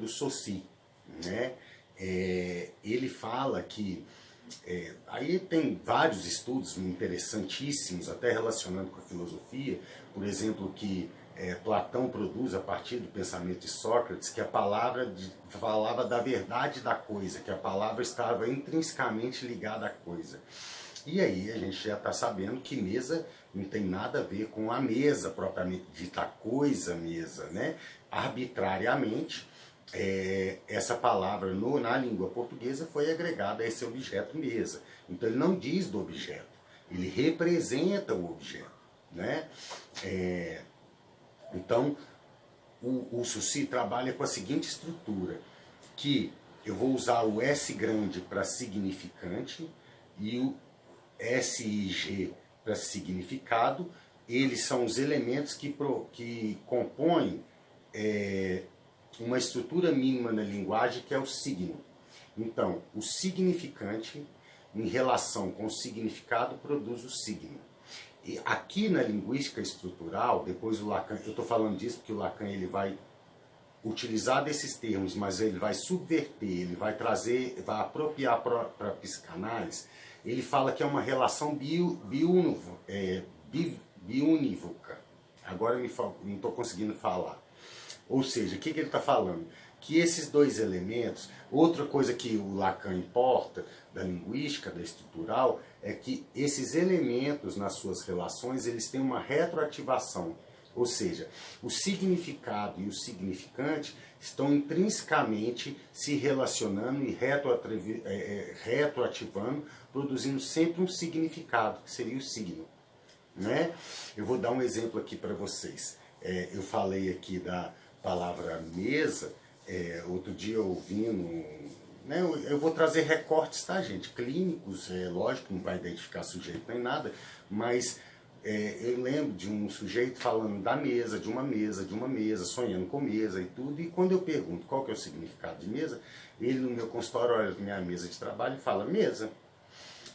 do Saussure, né? Ele fala que, aí tem vários estudos interessantíssimos, até relacionando com a filosofia, por exemplo, que Platão produz a partir do pensamento de Sócrates, que a palavra falava da verdade da coisa, que a palavra estava intrinsecamente ligada à coisa. E aí a gente já está sabendo que mesa não tem nada a ver com a mesa propriamente dita, a coisa mesa, né? Arbitrariamente, essa palavra na língua portuguesa foi agregada a esse objeto mesa. Então ele não diz do objeto, ele representa o objeto, né? Então o Saussure trabalha com a seguinte estrutura, que eu vou usar o S grande para significante e o SIG para significado. Eles são os elementos que compõem uma estrutura mínima na linguagem, que é o signo. Então, o significante, em relação com o significado, produz o signo. E aqui na linguística estrutural, depois o Lacan, eu estou falando disso porque o Lacan ele vai utilizar desses termos, mas ele vai subverter, ele vai trazer, vai apropriar para a psicanálise. Ele fala que é uma relação biunívoca. Agora eu não estou conseguindo falar. Ou seja, o que ele está falando? Que esses dois elementos, outra coisa que o Lacan importa da linguística, da estrutural, é que esses elementos nas suas relações, eles têm uma retroativação. Ou seja, o significado e o significante estão intrinsecamente se relacionando e retroativando, produzindo sempre um significado, que seria o signo, né? Eu vou dar um exemplo aqui para vocês. Eu falei aqui da palavra mesa, outro dia ouvindo, né, eu vou trazer recortes, tá, gente? Clínicos, lógico, não vai identificar sujeito nem nada, mas eu lembro de um sujeito falando da mesa, de uma mesa, sonhando com mesa e tudo, e quando eu pergunto qual que é o significado de mesa, ele no meu consultório olha para minha mesa de trabalho e fala mesa.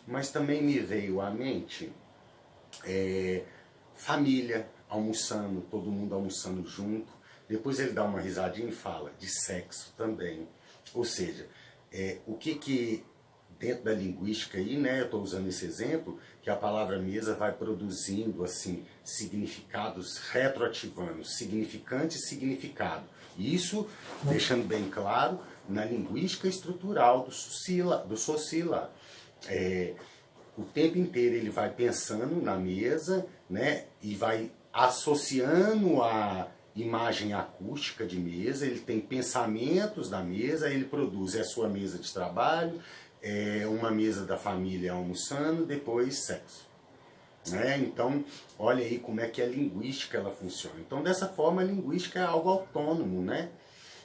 Mas também me veio à mente família almoçando, todo mundo almoçando junto. Depois ele dá uma risadinha e fala de sexo também. Ou seja, o que dentro da linguística aí, né, eu estou usando esse exemplo, que a palavra mesa vai produzindo assim significados retroativando, significante e significado. Isso deixando bem claro na linguística estrutural do Saussure. O tempo inteiro ele vai pensando na mesa, né, e vai associando a imagem acústica de mesa, ele tem pensamentos da mesa, ele produz a sua mesa de trabalho, uma mesa da família almoçando, depois sexo. Né? Então, olha aí como é que a linguística ela funciona. Então, dessa forma, a linguística é algo autônomo, né?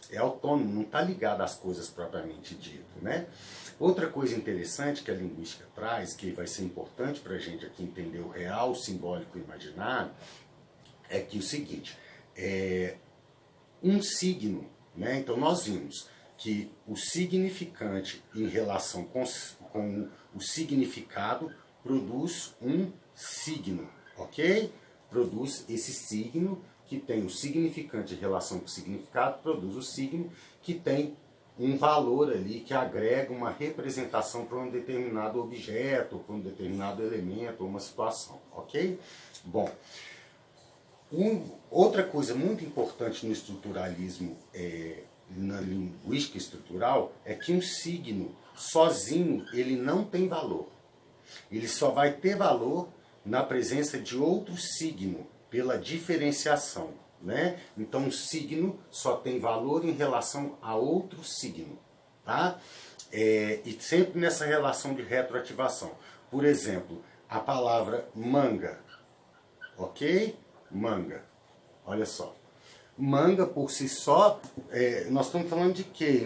É autônomo, não está ligado às coisas propriamente dito, né? Outra coisa interessante que a linguística traz, que vai ser importante para a gente aqui entender o real, o simbólico e o imaginário, é que o seguinte, um signo, né? Então nós vimos que o significante em relação com o significado produz um signo, ok? Produz esse signo que tem o significante em relação com o significado, produz o signo que tem um valor ali que agrega uma representação para um determinado objeto, para um determinado elemento, uma situação, ok? Bom, outra coisa muito importante no estruturalismo, na linguística estrutural, é que um signo sozinho ele não tem valor. Ele só vai ter valor na presença de outro signo, pela diferenciação. Né? Então, um signo só tem valor em relação a outro signo. Tá? E sempre nessa relação de retroativação. Por exemplo, a palavra manga. Ok? Manga. Olha só. Manga por si só, nós estamos falando de quê?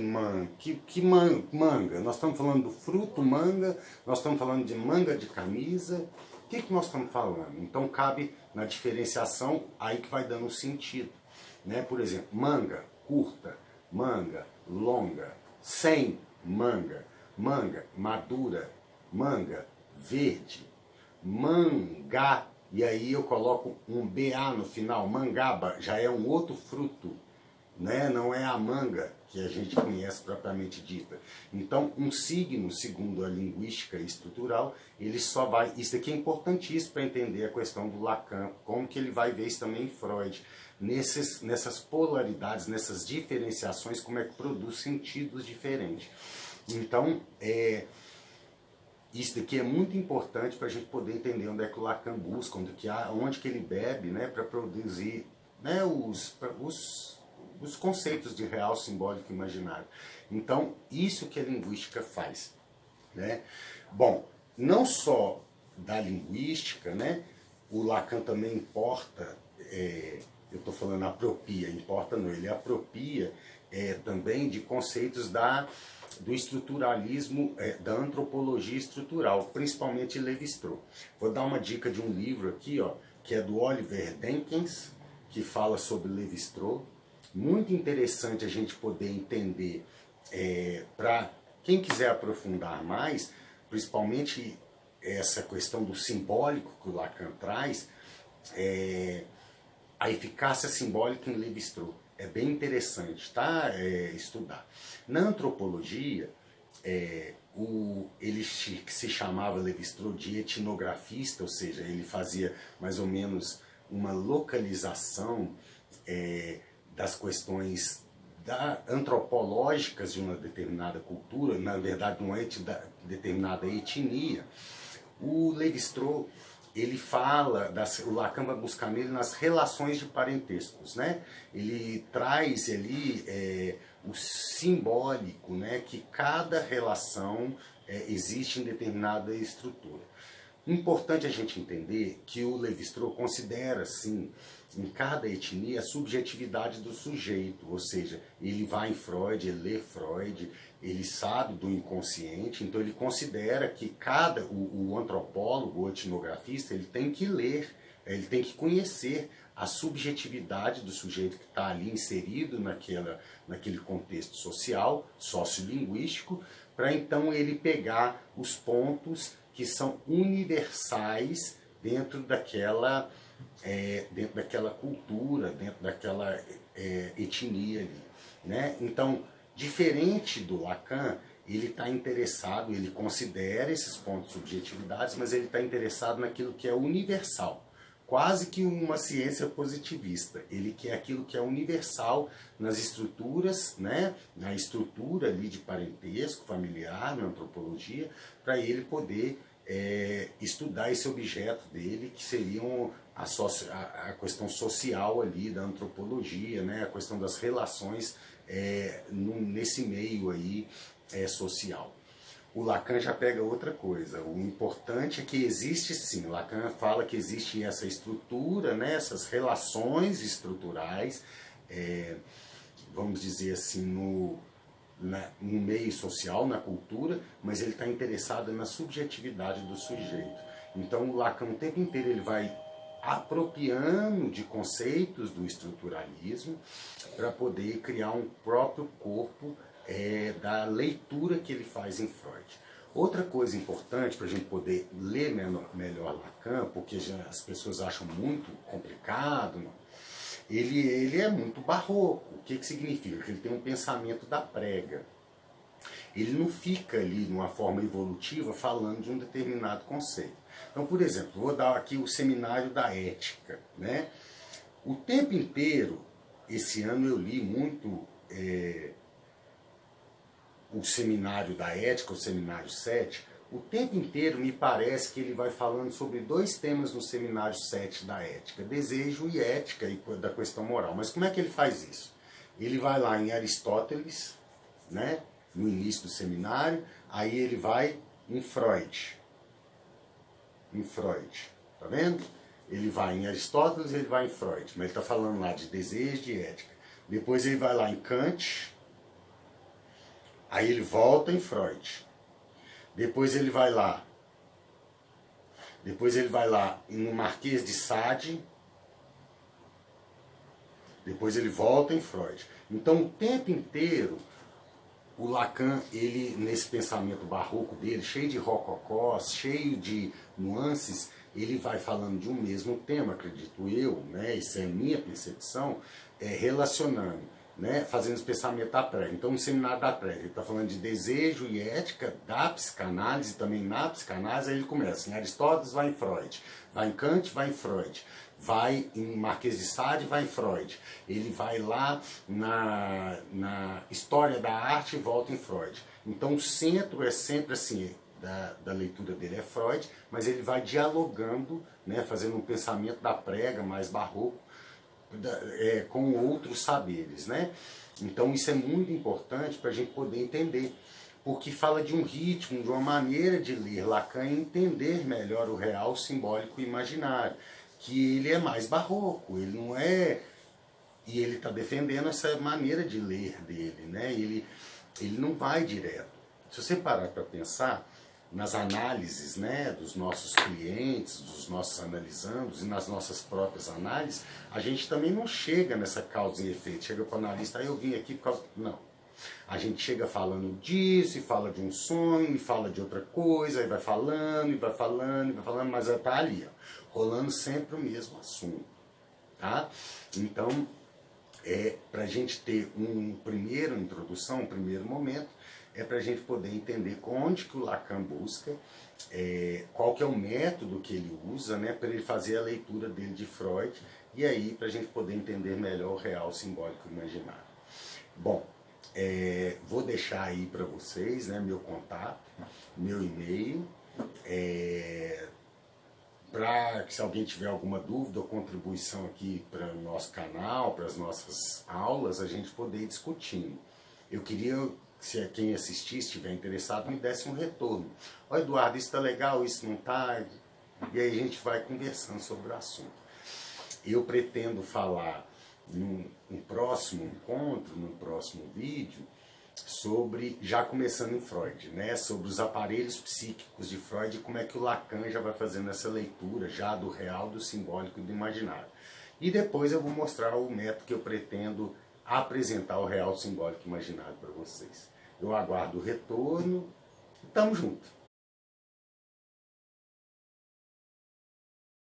Manga? Nós estamos falando do fruto manga, nós estamos falando de manga de camisa. O que nós estamos falando? Então cabe na diferenciação aí que vai dando um sentido. Né? Por exemplo, manga curta, manga longa, sem manga, manga madura, manga verde, mangá. E aí eu coloco um BA no final, mangaba, já é um outro fruto. né? Não é a manga que a gente conhece propriamente dita. Então, um signo, segundo a linguística estrutural, ele só vai... Isso aqui é importantíssimo para entender a questão do Lacan, como que ele vai ver isso também em Freud. Nessas polaridades, nessas diferenciações, como é que produz sentidos diferentes. Então, isso daqui é muito importante para a gente poder entender onde é que o Lacan busca, onde que ele bebe, né, para produzir, né, os conceitos de real, simbólico e imaginário. Então, isso que a linguística faz, né? Bom, não só da linguística, né, o Lacan também importa, eu estou falando apropria, importa não, ele apropria também de conceitos do estruturalismo, da antropologia estrutural, principalmente Lévi-Strauss. Vou dar uma dica de um livro aqui, ó, que é do Oliver Denkens, que fala sobre Lévi-Strauss. Muito interessante a gente poder entender, para quem quiser aprofundar mais, principalmente essa questão do simbólico que o Lacan traz, a eficácia simbólica em Lévi-Strauss. É bem interessante, tá? Estudar. Na antropologia, ele se chamava Lévi-Strauss de etnografista, ou seja, ele fazia mais ou menos uma localização das questões antropológicas de uma determinada cultura, na verdade, de uma determinada etnia. O Lévi-Strauss, ele fala, o Lacan vai buscar nele nas relações de parentescos, né? Ele traz ali o simbólico, né? Que cada relação existe em determinada estrutura. Importante a gente entender que o Lévi-Strauss considera, sim, em cada etnia a subjetividade do sujeito, ou seja, ele vai em Freud, ele lê Freud, ele sabe do inconsciente, então ele considera que o antropólogo, o etnografista, ele tem que ler, ele tem que conhecer a subjetividade do sujeito que está ali inserido naquele contexto social, sociolinguístico, para então ele pegar os pontos que são universais dentro daquela cultura, dentro daquela etnia ali, né? Então, diferente do Lacan, ele está interessado, ele considera esses pontos de subjetividades, mas ele está interessado naquilo que é universal. Quase que uma ciência positivista. Ele quer aquilo que é universal nas estruturas, né? Na estrutura ali de parentesco familiar, na antropologia, para ele poder estudar esse objeto dele, que seriam a questão social ali da antropologia, né? A questão das relações nesse meio aí social. O Lacan já pega outra coisa. O importante é que existe sim. Lacan fala que existe essa estrutura, né? Essas relações estruturais, vamos dizer assim, no meio social, na cultura, mas ele está interessado na subjetividade do sujeito. Então o Lacan o tempo inteiro ele vai apropriando de conceitos do estruturalismo para poder criar um próprio corpo da leitura que ele faz em Freud. Outra coisa importante para a gente poder ler melhor Lacan, porque já as pessoas acham muito complicado, não? Ele é muito barroco. O que significa? Que ele tem um pensamento da prega. Ele não fica ali numa forma evolutiva falando de um determinado conceito. Então, por exemplo, vou dar aqui o seminário da ética, né? O tempo inteiro, esse ano eu li muito o seminário da ética, o seminário 7, o tempo inteiro me parece que ele vai falando sobre dois temas no seminário 7 da ética, desejo e ética e da questão moral. Mas como é que ele faz isso? Ele vai lá em Aristóteles, né, no início do seminário, aí ele vai em Freud. Em Freud, tá vendo? Ele vai em Aristóteles e ele vai em Freud, mas ele está falando lá de desejo e de ética. Depois ele vai lá em Kant, aí ele volta em Freud. Depois ele vai lá no Marquês de Sade. Depois ele volta em Freud. Então o tempo inteiro o Lacan, ele nesse pensamento barroco dele, cheio de rococós, cheio de nuances, ele vai falando de um mesmo tema, acredito eu, né? Isso é a minha percepção, relacionando né, fazendo esse pensamento da prega. Então, no seminário da prega, ele está falando de desejo e ética da psicanálise, também na psicanálise, aí ele começa em Aristóteles, vai em Freud, vai em Kant, vai em Freud, vai em Marquês de Sade, vai em Freud, ele vai lá na história da arte e volta em Freud. Então, o centro é sempre assim, da leitura dele é Freud, mas ele vai dialogando, né, fazendo um pensamento da prega mais barroco, com outros saberes, né? Então isso é muito importante para a gente poder entender, porque fala de um ritmo, de uma maneira de ler Lacan e entender melhor o real, simbólico e imaginário, que ele é mais barroco, ele não é... E ele está defendendo essa maneira de ler dele, né? Ele não vai direto. Se você parar para pensar nas análises, né, dos nossos clientes, dos nossos analisandos e nas nossas próprias análises, a gente também não chega nessa causa e efeito. Chega para o analista, eu vim aqui por causa... Não. A gente chega falando disso, e fala de um sonho, e fala de outra coisa, e vai falando, e vai falando, e vai falando, mas está ali, ó, rolando sempre o mesmo assunto. Tá? Então, para a gente ter uma primeira introdução, um primeiro momento, é para a gente poder entender onde que o Lacan busca, qual que é o método que ele usa, né, para ele fazer a leitura dele de Freud, e aí para a gente poder entender melhor o real, simbólico e imaginário. Bom, vou deixar aí para vocês, né, meu contato, meu e-mail, para que se alguém tiver alguma dúvida ou contribuição aqui para o nosso canal, para as nossas aulas, a gente poder ir discutindo. Eu queria, se quem assistir estiver interessado, me desse um retorno. Ó, Eduardo, isso está legal, isso não está? E aí a gente vai conversando sobre o assunto. Eu pretendo falar num próximo encontro, num próximo vídeo, sobre, já começando em Freud, né, sobre os aparelhos psíquicos de Freud e como é que o Lacan já vai fazendo essa leitura já do real, do simbólico e do imaginário. E depois eu vou mostrar o método que eu pretendo apresentar o real, simbólico e imaginário para vocês. Eu aguardo o retorno e tamo junto.